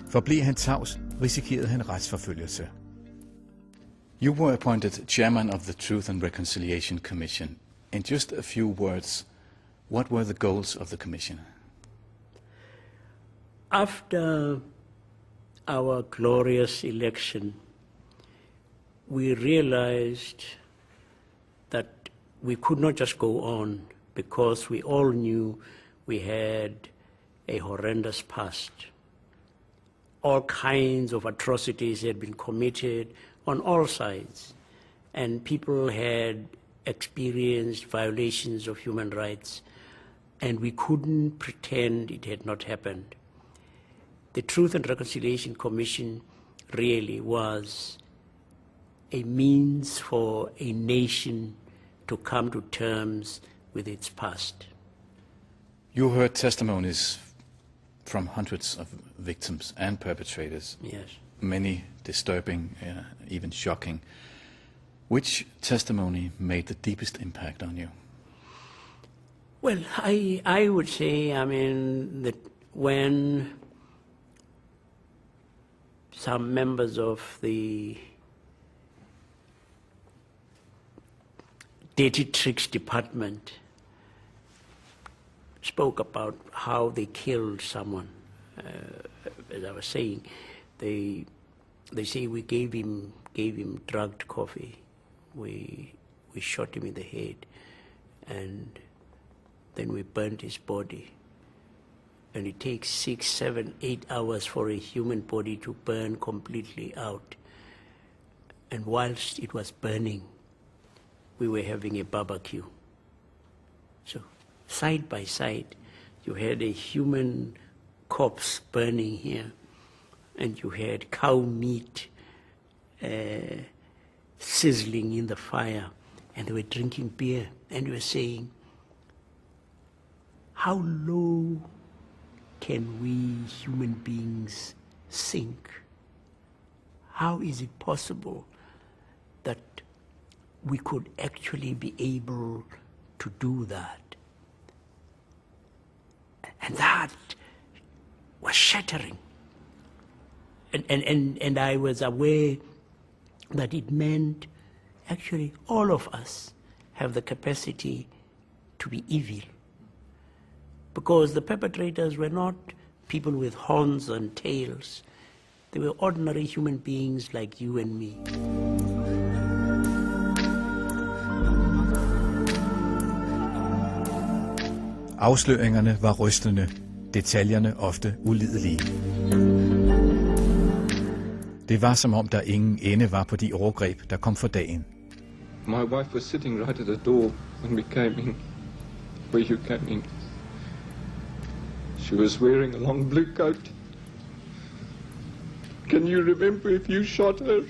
Forblev han tavs, risikerede han retsforfølgelse. You were appointed chairman of the Truth and Reconciliation Commission. In just a few words, what were the goals of the commission? After our glorious election, we realized that we could not just go on because we all knew we had a horrendous past. All kinds of atrocities had been committed on all sides, and people had experienced violations of human rights, and we couldn't pretend it had not happened. The Truth and Reconciliation Commission really was a means for a nation to come to terms with its past. You heard testimonies from hundreds of victims and perpetrators. Yes. Many disturbing, even shocking. Which testimony made the deepest impact on you? Well, I would say, that when some members of the Dirty Tricks Department spoke about how they killed someone, as I was saying, they say we gave him drugged coffee. We shot him in the head, and then we burned his body. And it takes 6, 7, 8 hours for a human body to burn completely out. And whilst it was burning, we were having a barbecue. So side by side, you had a human corpse burning here, and you had cow meat sizzling in the fire, and they were drinking beer, and we were saying, how low can we human beings sink? How is it possible that we could actually be able to do that? And that was shattering. And I was aware that it meant actually all of us have the capacity to be evil. Because the perpetrators were not people with horns and tails. They were ordinary human beings like you and me. Afsløringerne var rystende, detaljerne ofte ulidelige. Det var som om der ingen ende var på de overgreb, der kom for dagen. My wife was sitting right at the door when we came in, where you came in. She was wearing a long blue coat. Can you remember if you shot her?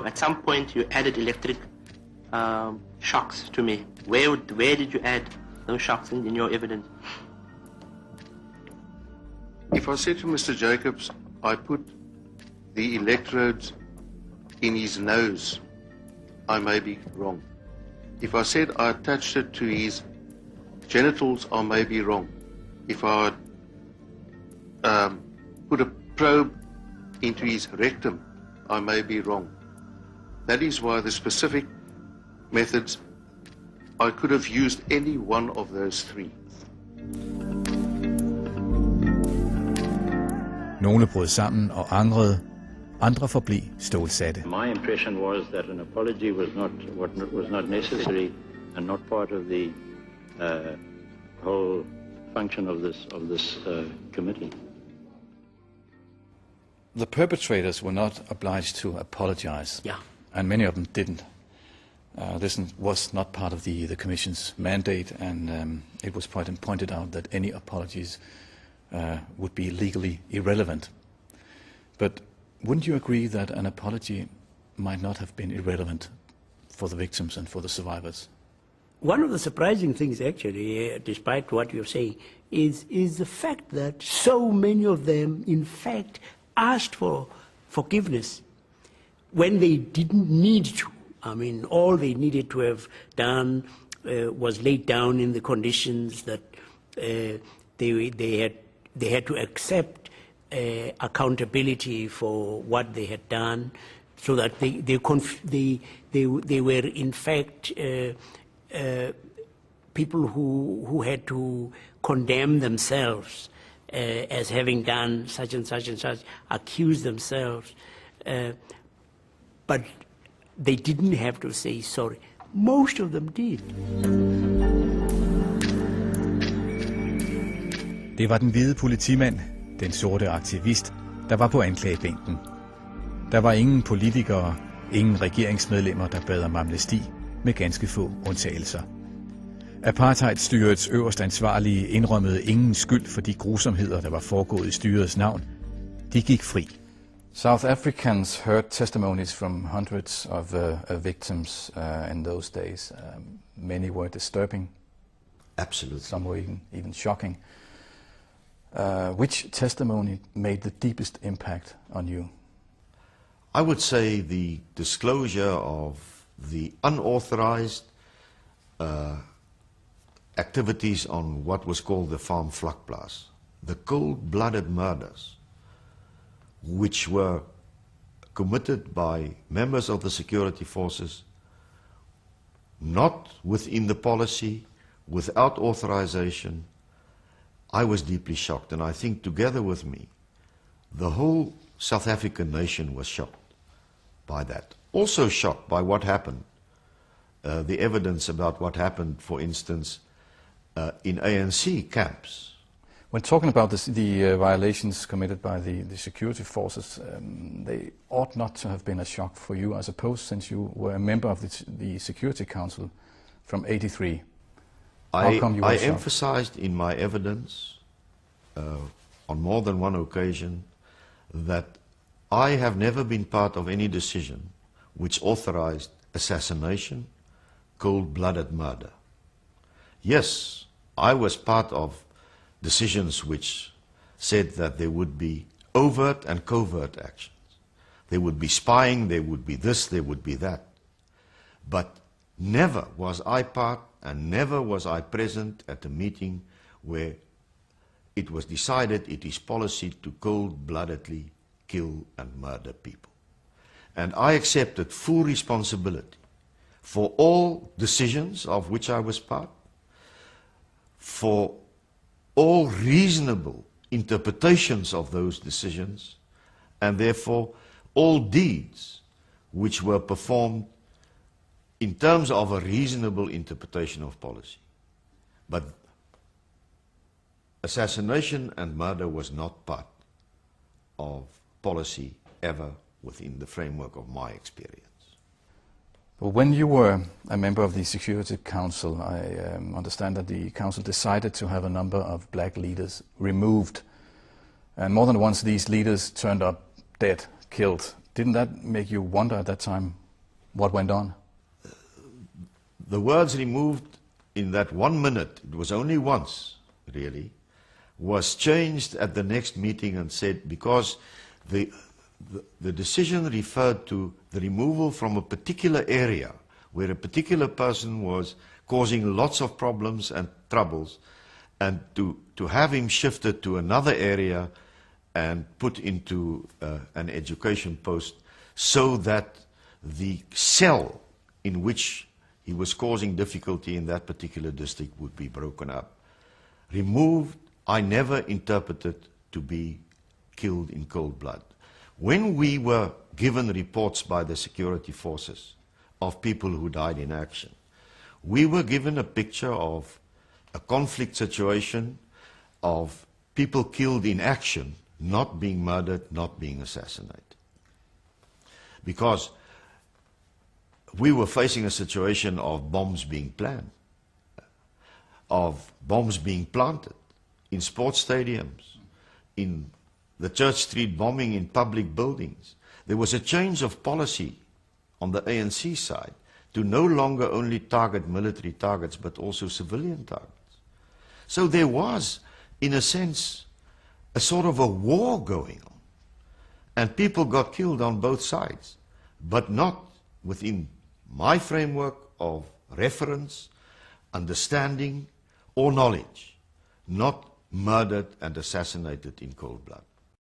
At some point you added electric shocks to me. Where did you add those shocks in your evidence? If I said to Mr. Jacobs, I put the electrodes in his nose, I may be wrong. If I said I attached it to his genitals, I may be wrong. If I put a probe into his rectum, I may be wrong. That is why the specific methods, I could have used any one of those three. Nogle brød sammen og angrede, andre forblev stålsatte. My impression was that an apology was not necessary and not part of the whole function of this committee. The perpetrators were not obliged to apologize, Yeah. and many of them didn't. This was not part of the Commission's mandate, and it was pointed out that any apologies would be legally irrelevant. But wouldn't you agree that an apology might not have been irrelevant for the victims and for the survivors? One of the surprising things, actually, despite what you're saying, is the fact that so many of them, in fact, asked for forgiveness when they didn't need to. I mean, all they needed to have done was laid down in the conditions that they had they had to accept accountability for what they had done, so that they were in fact people who had to condemn themselves as having done such and such and such, accuse themselves, but they didn't have to say sorry. Most of them did. Det var den hvide politimand, den sorte aktivist, der var på anklagebænken. Der var ingen politikere, ingen regeringsmedlemmer, der bad om amnesti, med ganske få undtagelser. Apartheidstyrets øverst ansvarlige indrømmede ingen skyld for de grusomheder, der var foregået i styrets navn. De gik fri. South Africans heard testimonies from hundreds of victims in those days. Many were disturbing. Absolutely. Some were even shocking. Which testimony made the deepest impact on you? I would say the disclosure of the unauthorized activities on what was called the farm vlakplaas, the cold-blooded murders, which were committed by members of the security forces, not within the policy, without authorization. I was deeply shocked, and I think together with me, the whole South African nation was shocked by that. Also shocked by what happened, the evidence about what happened, for instance, in ANC camps. When talking about the violations committed by the security forces, they ought not to have been a shock for you, I suppose, since you were a member of the Security Council from '83. How come you were shocked? Emphasized in my evidence on more than one occasion that I have never been part of any decision which authorized assassination, cold-blooded murder. Yes, I was part of decisions which said that there would be overt and covert actions. There would be spying, there would be this, there would be that. But never was I part and never was I present at a meeting where it was decided it is policy to cold-bloodedly kill and murder people. And I accepted full responsibility for all decisions of which I was part, for all reasonable interpretations of those decisions, and therefore all deeds which were performed in terms of a reasonable interpretation of policy. But assassination and murder was not part of policy ever within the framework of my experience. Well, when you were a member of the Security Council, I understand that the Council decided to have a number of black leaders removed. And more than once these leaders turned up dead, killed. Didn't that make you wonder at that time what went on? The words removed in that 1 minute, it was only once really, was changed at the next meeting and said because the decision referred to the removal from a particular area where a particular person was causing lots of problems and troubles, and to have him shifted to another area and put into an education post so that the cell in which he was causing difficulty in that particular district would be broken up. Removed, I never interpreted to be killed in cold blood. When we were given reports by the security forces of people who died in action, we were given a picture of a conflict situation, of people killed in action, not being murdered, not being assassinated. Because we were facing a situation of bombs being planned, of bombs being planted in sports stadiums, in the Church Street bombing in public buildings. There was a change of policy on the ANC side to no longer only target military targets but also civilian targets. So there was, in a sense, a sort of a war going on. And people got killed on both sides, but not within my framework of reference, understanding, or knowledge. Not murdered and assassinated in cold blood.